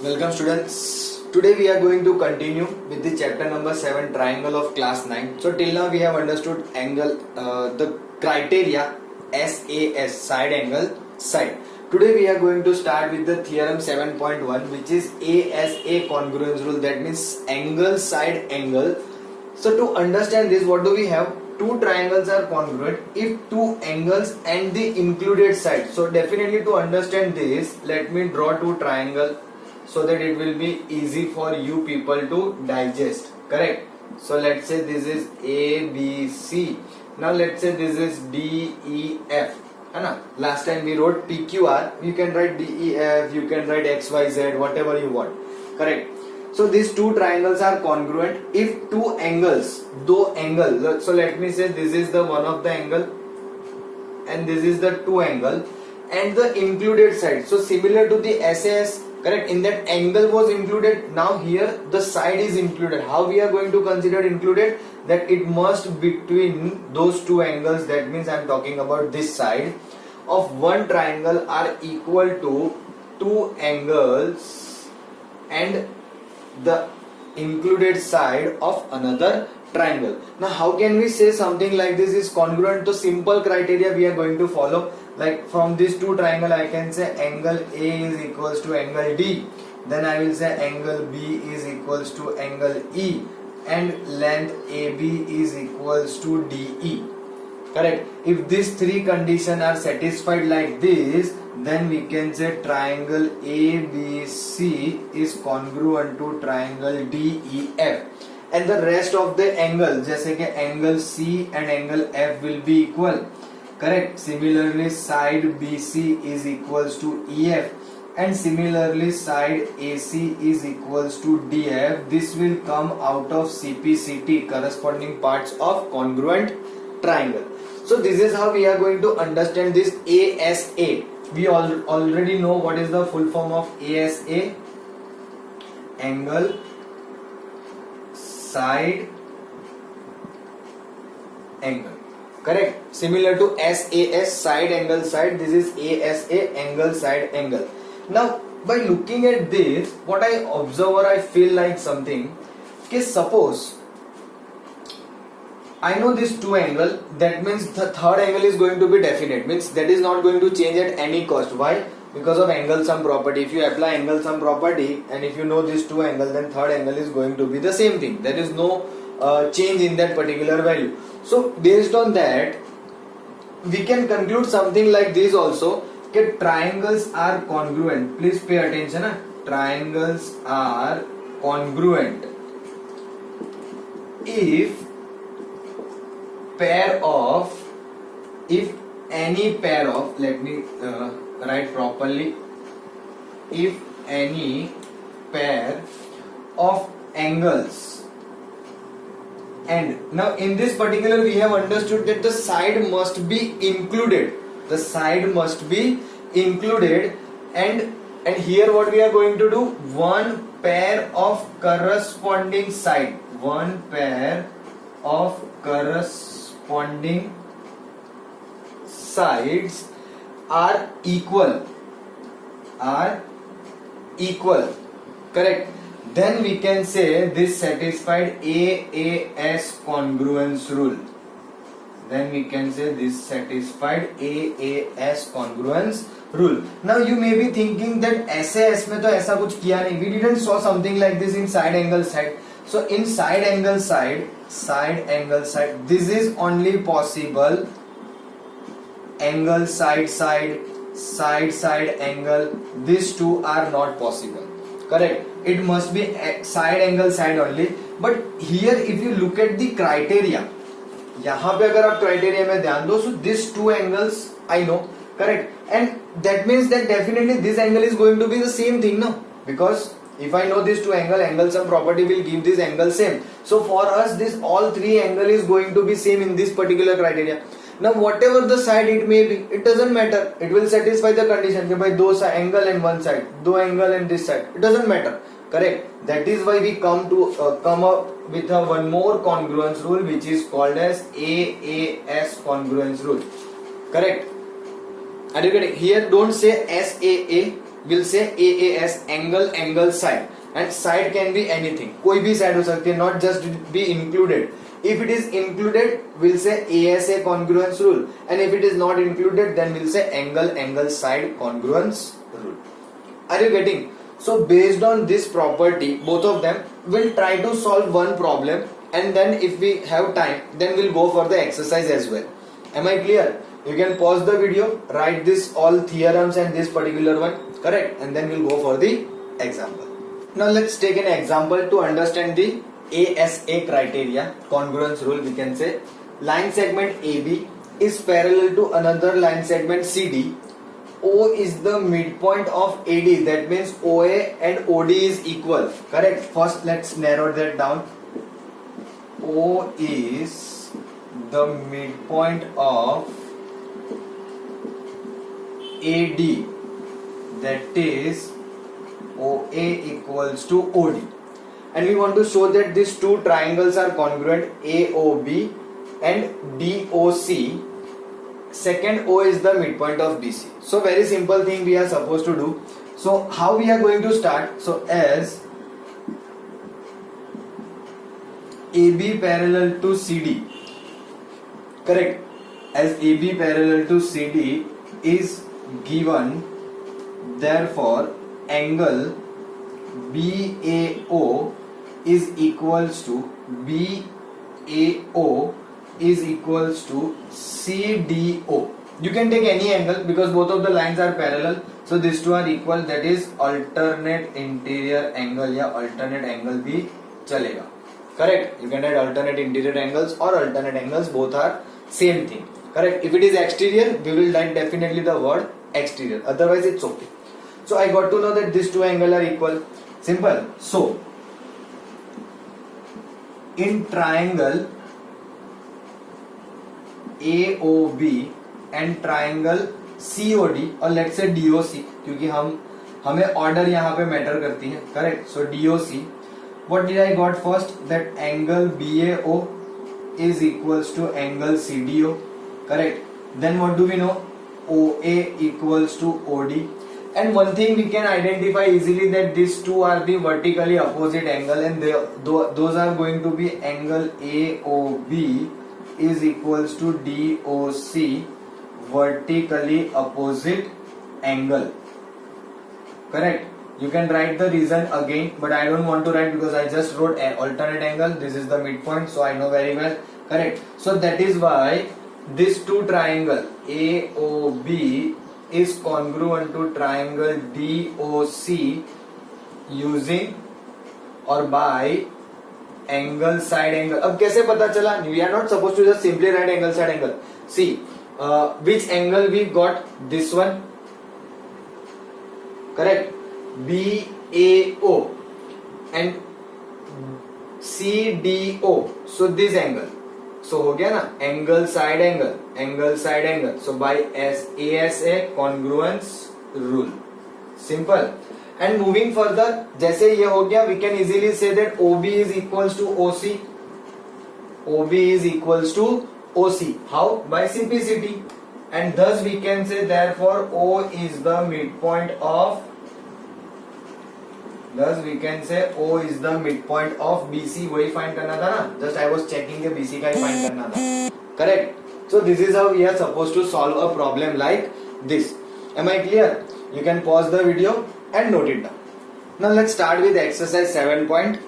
Welcome students. Today we are going to continue with the chapter number 7 triangle of class 9. So till now we have understood angle, the criteria SAS, side angle, side. Today we are going to start with the theorem 7.1 which is ASA congruence rule, that means angle side angle. So to understand this, what do we have? Two triangles are congruent if two angles and the included side. So definitely to understand this, let me draw two triangles so that it will be easy for you people to digest. Correct? So let's say this is ABC. Now let's say this is DEF. Last time we wrote PQR. You can write DEF, you can write XYZ, whatever you want. Correct? So these two triangles are congruent if two angles, so let me say this is the one of the angle and this is the two angle and the included side. So similar to the SAS, correct, in that angle was included, now here the side is included. How we are going to consider included? That it must between those two angles, that means I am talking about this side of one triangle are equal to two angles and the included side of another triangle. Now how can we say something like this is congruent? To simple criteria we are going to follow. Like from these two triangle I can say angle A is equals to angle D, then I will say angle B is equals to angle E and length AB is equals to DE. Correct? If these three conditions are satisfied like this, then we can say triangle ABC is congruent to triangle DEF, and the rest of the angle, जैसे कि angle C and angle F will be equal. Correct? Similarly side BC is equals to EF and similarly side AC is equals to DF. This will come out of CPCT, corresponding parts of congruent triangle. So this is how we are going to understand this ASA. We already know what is the full form of ASA. Angle side angle. Correct? Similar to SAS, side angle side, this is ASA, angle side angle. Now by looking at this, what I observe or I feel like something, okay, suppose I know this two angle, that means the third angle is going to be definite, means that is not going to change at any cost. Why? Because of angle sum property. If you apply angle sum property and if you know this two angle, then third angle is going to be the same thing. There is no change in that particular value. So based on that, we can conclude something like this also, that triangles are congruent. Please pay attention. Triangles are congruent if any pair of, let me write properly, if any pair of angles, and now in this particular we have understood that the side must be included. The side must be included, and here what we are going to do, one pair of corresponding side, one pair of corresponding sides are equal. Correct? Then we can say this satisfied AAS congruence rule. Then we can say this satisfied AAS congruence rule. Now you may be thinking that SAS में तो ऐसा कुछ किया नहीं. We didn't saw something like this in side angle side. So in side angle side, this is only possible angle side angle. These two are not possible. Correct? It must be side angle side only. But here if you look at the criteria, यहाँ पे अगर आप criteria में ध्यान दो, so these two angles I know. Correct? And that means that definitely this angle is going to be the same thing, no? Because if I know these two angle sum property will give this angle same. So for us this all three angle is going to be same in this particular criteria. Now whatever the side it may be, it doesn't matter. It will satisfy the condition कि भाई दो angle and one side, दो angle and this side. It doesn't matter. Correct? That is why we come up with one more congruence rule which is called as AAS congruence rule. Correct? Are you getting? Here don't say SAA. we'll say AAS, angle side, and side can be anything, कोई भी side हो सकती है, not just be included. If it is included, we'll say ASA congruence rule, and if it is not included, then we'll say angle side congruence rule. Are you getting? So based on this property, both of them will try to solve one problem, and then if we have time, then we'll go for the exercise as well. Am I clear? You can pause the video, write this all theorems and this particular one, correct, and then we'll go for the example. Now let's take an example to understand the ASA criteria, congruence rule. We can say line segment AB is parallel to another line segment CD. O is the midpoint of AD, that means OA and OD is equal, correct. First let's narrow that down. O is the midpoint of AD, that is OA equals to OD, and we want to show that these two triangles are congruent, AOB and DOC. Second O is the midpoint of BC. So very simple thing we are supposed to do. So how we are going to start? So as AB parallel to CD, correct, as AB parallel to CD is given, therefore angle BAO is equals to BAO is equals to CDO. You can take any angle because both of the lines are parallel, so these two are equal, that is alternate interior angle या alternate angle भी चलेगा, correct. You can write alternate interior angles or alternate angles, both are same thing, correct. If it is exterior, we will write definitely the word exterior, otherwise it's okay. So I got to know that these two angles are equal, simple. So in triangle AOB and triangle COD, और let's say DOC, क्योंकि हमें order यहाँ पे matter करती है, correct. So DOC, what did I got first? That angle BAO is equals to angle CDO, correct. Then what do we know? OA equals to OD. And one thing we can identify easily, that these two are the vertically opposite angle, and those are going to be angle AOB is equals to DOC, vertically opposite angle, correct. You can write the reason again, but I don't want to write because I just wrote an alternate angle. This is the midpoint, so I know very well, correct. So that is why this two triangle AOB is congruent to triangle DOC using or by angle side angle. अब कैसे पता चला? We are not supposed to just simply write angle side angle. See, which angle we got? This one, correct. BAO and CDO. So this angle. So हो गया ना, angle side angle. So by ASA congruence rule, simple. And moving further, जैसे ये हो गया, we can easily say that OB is equals to OC. OB is equals to OC. How? By simplicity. And thus we can say therefore O is the midpoint of. Thus we can say O is the midpoint of BC. वही find करना था ना? Just I was checking के BC का ही find करना था. Correct. So this is how we are supposed to solve a problem like this. Am I clear? You can pause the video and note it down. Now let's start with exercise 7.1,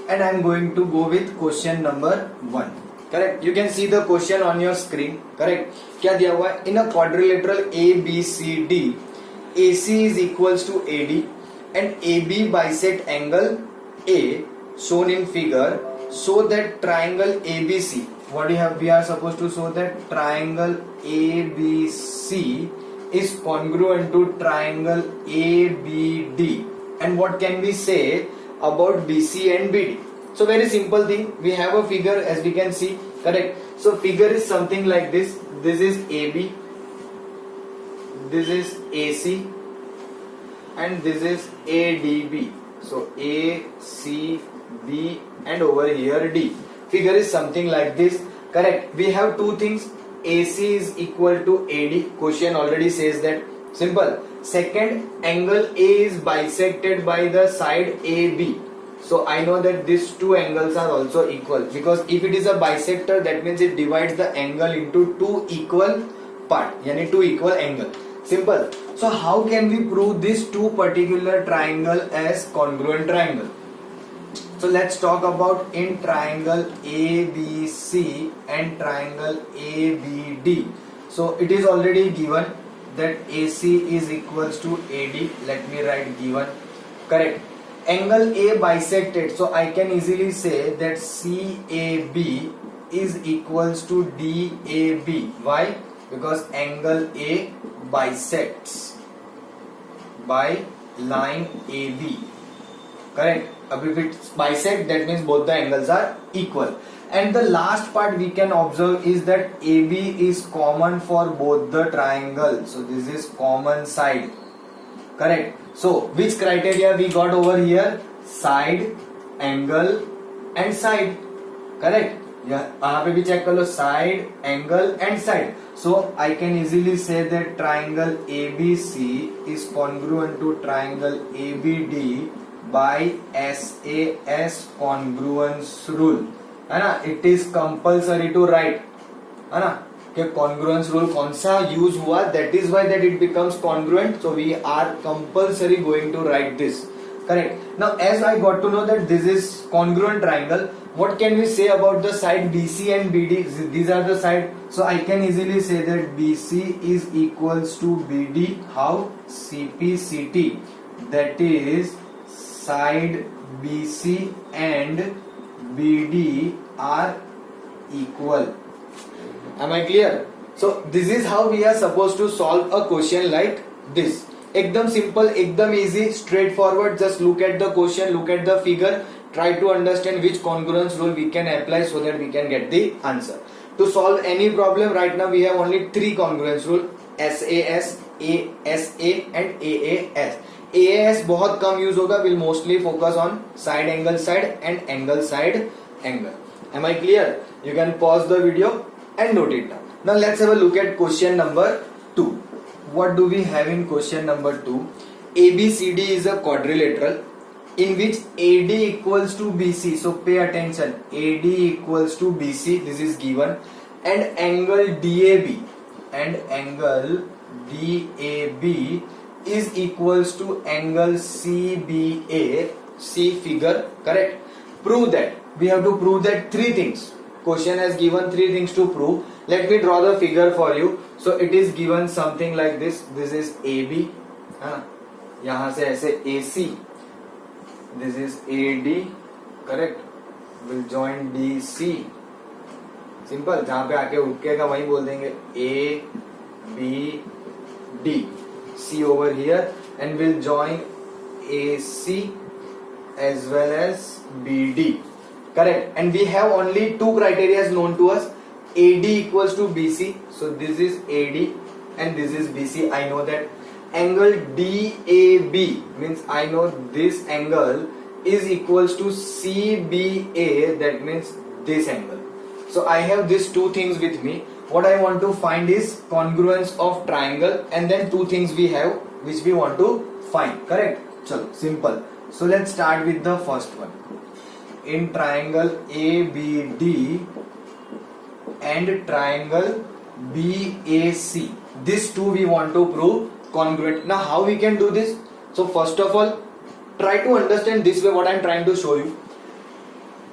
and I am going to go with question number 1. Correct. You can see the question on your screen. Correct. क्या दिया हुआ है? In a quadrilateral ABCD, AC is equals to AD and AB bisect angle A shown in figure, so that triangle ABC. What do you have? We are supposed to show that triangle ABC is congruent to triangle ABD. And what can we say about BC and BD? So very simple thing. We have a figure, as we can see, correct. So figure is something like this. This is AB, this is AC, and this is ADB. So A, C, B, and over here D. Figure is something like this, correct. We have two things. AC is equal to AD. Question already says that. Simple. Second, angle A is bisected by the side AB. So I know that these two angles are also equal, because if it is a bisector, that means it divides the angle into two equal part, yani two equal angle. Simple. So how can we prove this two particular triangle as congruent triangle? So let's talk about in triangle ABC and triangle ABD. So it is already given that AC is equals to AD. Let me write given. Correct. Angle A bisected, so I can easily say that CAB is equals to DAB. Why? Because angle A bisects by line AB. Correct. If it's bisect, that means both the angles are equal. And the last part we can observe is that AB is common for both the triangle. So this is common side. Correct. So which criteria we got over here? Side, angle and side. Correct. यहाँ पे भी check कर लो, side, angle and side. So I can easily say that triangle ABC is congruent to triangle ABD by SAS congruence rule. है ना? It is compulsory to write. है ना? कि congruence rule कौन सा use हुआ, that is why that it becomes congruent. So we are compulsory going to write this. Correct. Now as I got to know that this is congruent triangle, what can we say about the side BC and BD? These are the side. So I can easily say that BC is equals to BD. How? CPCT. That is side BC and BD are equal. Am I clear? So this is how we are supposed to solve a question like this. Ekdam simple, ekdam easy, straightforward. Just look at the question, look at the figure, try to understand which congruence rule we can apply so that we can get the answer. To solve any problem right now we have only three congruence rule: SAS, ASA and AAS. AAS बहुत कम use होगा, will mostly focus on side and angle side angle. Am I clear? You can pause the video and note it down. Now let's have a look at question number 2. What do we have in question number 2? ABCD is a quadrilateral in which AD equals to BC. So pay attention. AD equals to BC. This is given. And angle DAB is equals to angle CBA. See figure. Correct. Prove that. We have to prove that three things. Question has given three things to prove. Let me draw the figure for you. So it is given something like this. This is AB. यहाँ से ऐसे AC. This is AD. Correct. Will join DC. Simple. जहाँ पे आके उठकेगा वहीं बोल देंगे A, B, D. C over here and will join AC as well as BD. Correct. And we have only two criteria known to us. AD equals to BC. So this is AD and this is BC. I know that. Angle DAB means I know this angle is equals to CBA. That means this angle. So I have these two things with me. What I want to find is congruence of triangle, and then two things we have which we want to find. Correct. Chalo, simple. So let's start with the first one. In triangle ABD and triangle BAC, these two we want to prove congruent. Now how we can do this? So first of all, try to understand this way what I am trying to show you.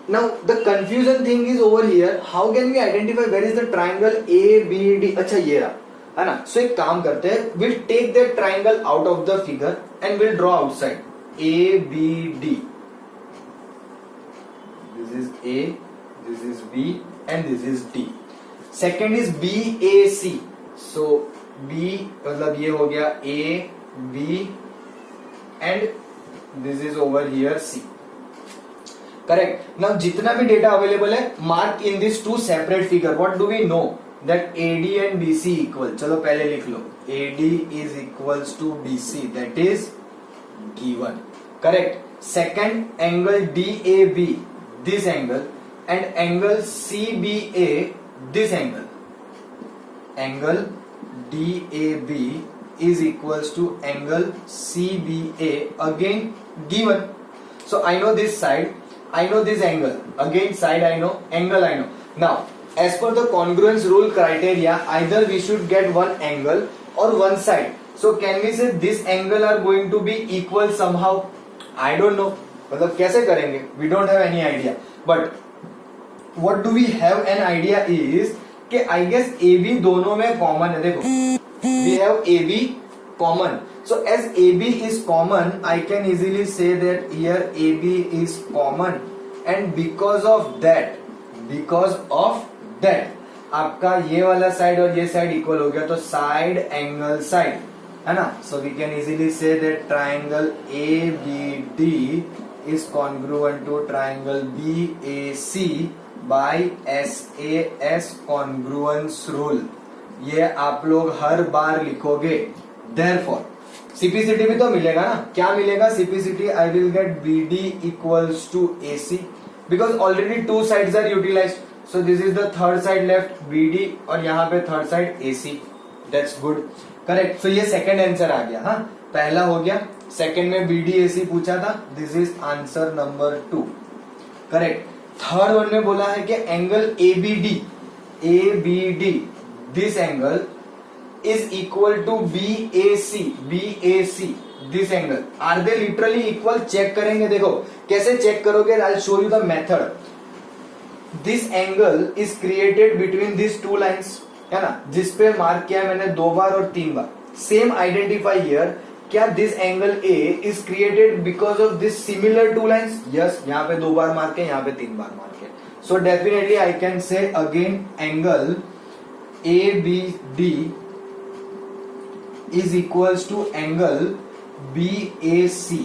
Now the confusion thing is over here. How can we identify where is the triangle ABD? अच्छा ये रहा है ना. So एक काम करते हैं. We'll take that triangle out of the figure and we'll draw outside. ABD. This is A, this is B and this is D. Second is BAC. So B मतलब ये हो गया A, B and this is over here C. Correct. Now जितना भी data available है, mark in these two separate figure. What do we know? That AD and BC equal. चलो पहले लिख लो. AD is equals to BC. That is given. Correct. Second, angle DAB, this angle, and angle CBA, this angle. Angle DAB is equals to angle CBA, again given. So I know this side, I know this angle, again side I know, angle I know. Now as per the congruence rule criteria, either we should get one angle or one side. So can we say this angle are going to be equal somehow? I don't know, मतलब कैसे करेंगे, we don't have any idea. But what do we have an idea is कि I guess AB दोनों में common है. देखो we have AB common. So as AB is common, I can easily say that here AB is common, and because of that आपका ये वाला side और ये साइड इक्वल हो गया, तो साइड एंगल साइड है ना. So we can easily say that triangle ABD is congruent to triangle BAC by SAS congruence rule. ये आप लोग हर बार लिखोगे. Therefore CPCT भी तो मिलेगा ना. क्या मिलेगा CPCT? I will get BD equals to AC because already two sides are utilized. So this is the third side left, BD, और यहाँ पे third side AC. That's good. Correct. So ये second answer आ गया. हाँ, पहला हो गया. Second में BD AC पूछा था. This is answer number 2. Correct. Third one में बोला है कि angle ABD this angle is equal to BAC this angle. Are they literally equal? Check करेंगे. देखो कैसे चेक करोगे. I show you the method. This angle is created between this two lines, है ना, जिसपे मार्क किया मैंने 2 बार और 3 बार. Same identify here. क्या this angle A is created because of this similar two lines? Yes. यहाँ पे 2 बार मार्क है, यहाँ पे 3 बार मार्क है. So definitely I can say again angle ABD is equals to angle BAC,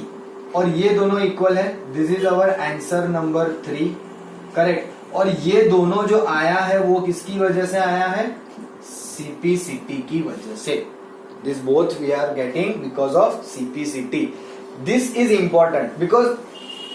और ये दोनों इक्वल है. This is our answer number 3. Correct. और ये दोनों जो आया है वो किसकी वजह से आया है? CPCT की वजह से. This both we are getting because of CPCT. This is important because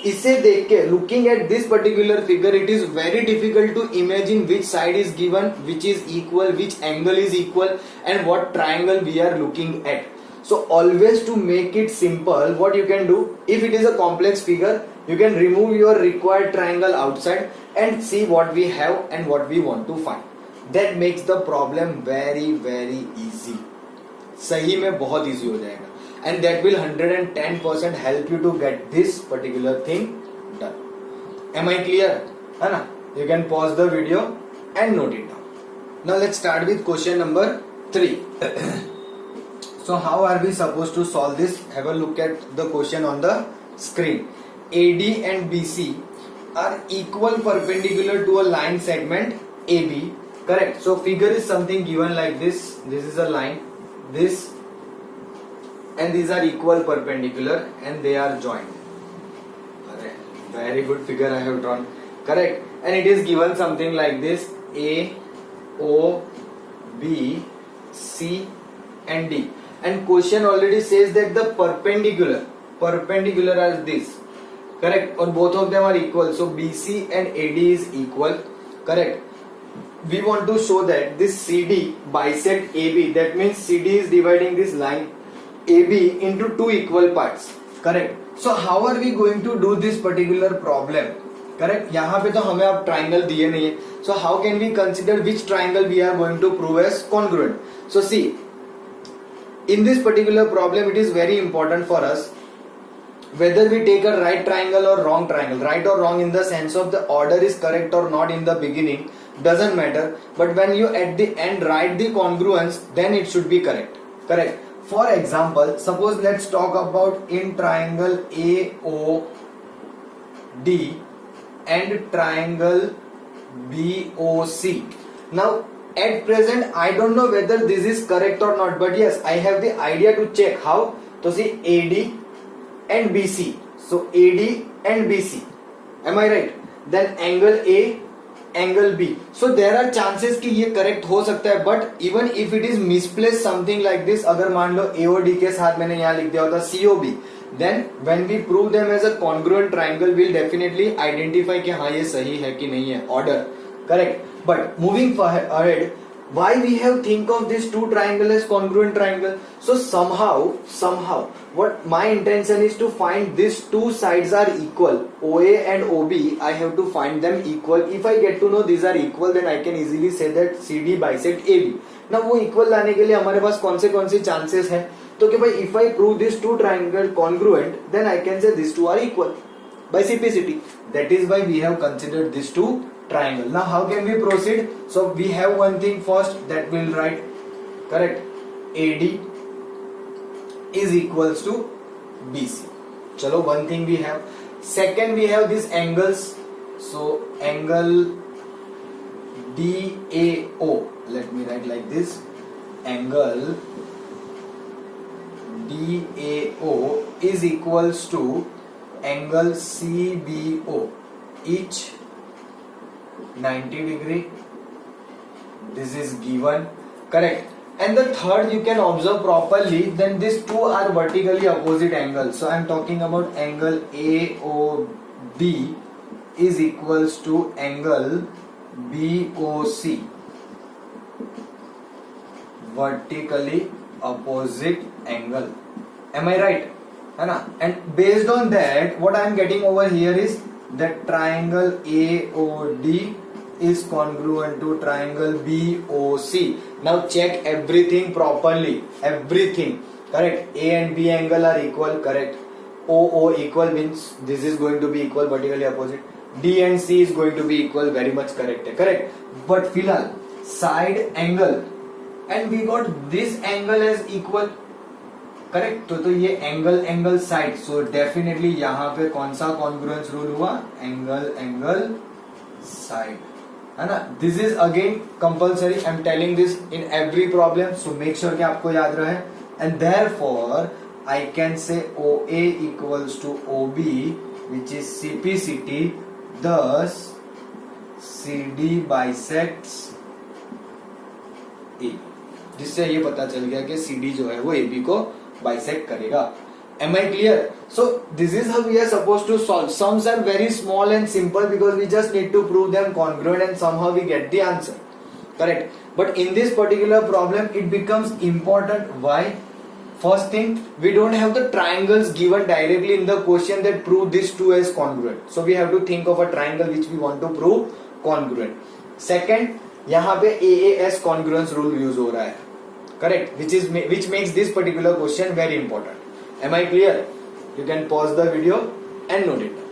इसे देख के looking at this particular figure, it is very difficult to imagine which side is given, which is equal, which angle is equal, and what triangle we are looking at. So always to make it simple, what you can do, if it is a complex figure, you can remove your required triangle outside and see what we have and what we want to find. That makes the problem very very easy. सही में बहुत easy हो जाएगा. And that will 110% help you to get this particular thing done. Am I clear? है ना. You can pause the video and note it down. Now let's start with question number 3. So how are we suppose to solve this? Have a look at the question on the screen. AD and BC are equal perpendicular to a line segment AB. Correct. So figure is something given like this. This is a line. This and these are equal perpendicular and they are joined. Very good figure I have drawn. Correct. And it is given something like this: A, O, B, C and D. And question already says that the perpendicular as this. Correct. Or both of them are equal. So BC and AD is equal. Correct. We want to show that this CD bisect AB. That means CD is dividing this line AB into 2 equal parts. Correct. So how are we going to do this particular problem? Correct. यहाँ पे तो हमें अब triangle दिए नहीं है. So how can we consider which triangle we are going to prove as congruent? So see, in this particular problem, it is very important for us whether we take a right triangle or wrong triangle. Right or wrong in the sense of the order is correct or not in the beginning doesn't matter, but when you at the end write the congruence, then it should be correct. Correct. For example, suppose let's talk about in triangle AOD and triangle BOC. Now at present I don't know whether this is correct or not, but yes, I have the idea to check. How? So see, AD and BC. So AD and BC. Am I right? Then angle A, angle B. So there are chances कि ये correct हो सकता है, but even if it is misplaced something like this, अगर मान लो AOD के साथ मैंने यहाँ लिख दिया होता COB, then when we prove them as a congruent triangle, we'll definitely identify कि हाँ ये सही है कि नहीं है order. Correct. But moving ahead, why we have think of this two triangle as congruent triangle? So somehow what my intention is to find these two sides are equal, OA and OB. I have to find them equal. If I get to know these are equal, then I can easily say that CD bisect AB. ना वो equal लाने के लिए हमारे पास कौन से chances है? तो कि भाई if I prove this two triangle congruent, then I can say this two are equal by simplicity. That is why we have considered these two triangle. Now how can we proceed? So we have one thing first that we'll write, correct, AD is equals to BC. Chalo, one thing we have. Second, we have these angles. So angle DAO, let me write like this, angle DAO is equals to angle CBO, each 90 degree. This is given, correct. And the third, you can observe properly, then these two are vertically opposite angles. So I am talking about angle AOB is equals to angle BOC, vertically opposite angle. Am I right? है ना? And based on that, what I am getting over here is that triangle AOD is congruent to triangle BOC. Now check everything properly. Everything correct. A and B angle are equal, correct. OO equal means this is going to be equal, vertically opposite. D and C is going to be equal, very much correct. Correct. But फिलहाल side angle and we got this angle as equal. Correct. तो ये angle side, so definitely यहाँ पे कौन सा congruence rule हुआ? Angle side, है ना? This is again compulsory. I am telling this in every problem, so make sure कि आपको याद रहे. And therefore I can say OA equals to OB which is CPCT. thus CD bisects A, जिससे ये पता चल गया कि CD जो है वो AB को bisect करेगा. Am I clear? So this is how we are supposed to solve. Sums are very small and simple because we just need to prove them congruent and somehow we get the answer. Correct. But in this particular problem it becomes important. Why? First thing, we don't have the triangles given directly in the question that prove this two as congruent. So we have to think of a triangle which we want to prove congruent. Second, यहाँ पे AAS congruence rule use हो रहा है. Correct, which makes this particular question very important. Am I clear? You can pause the video and note it down.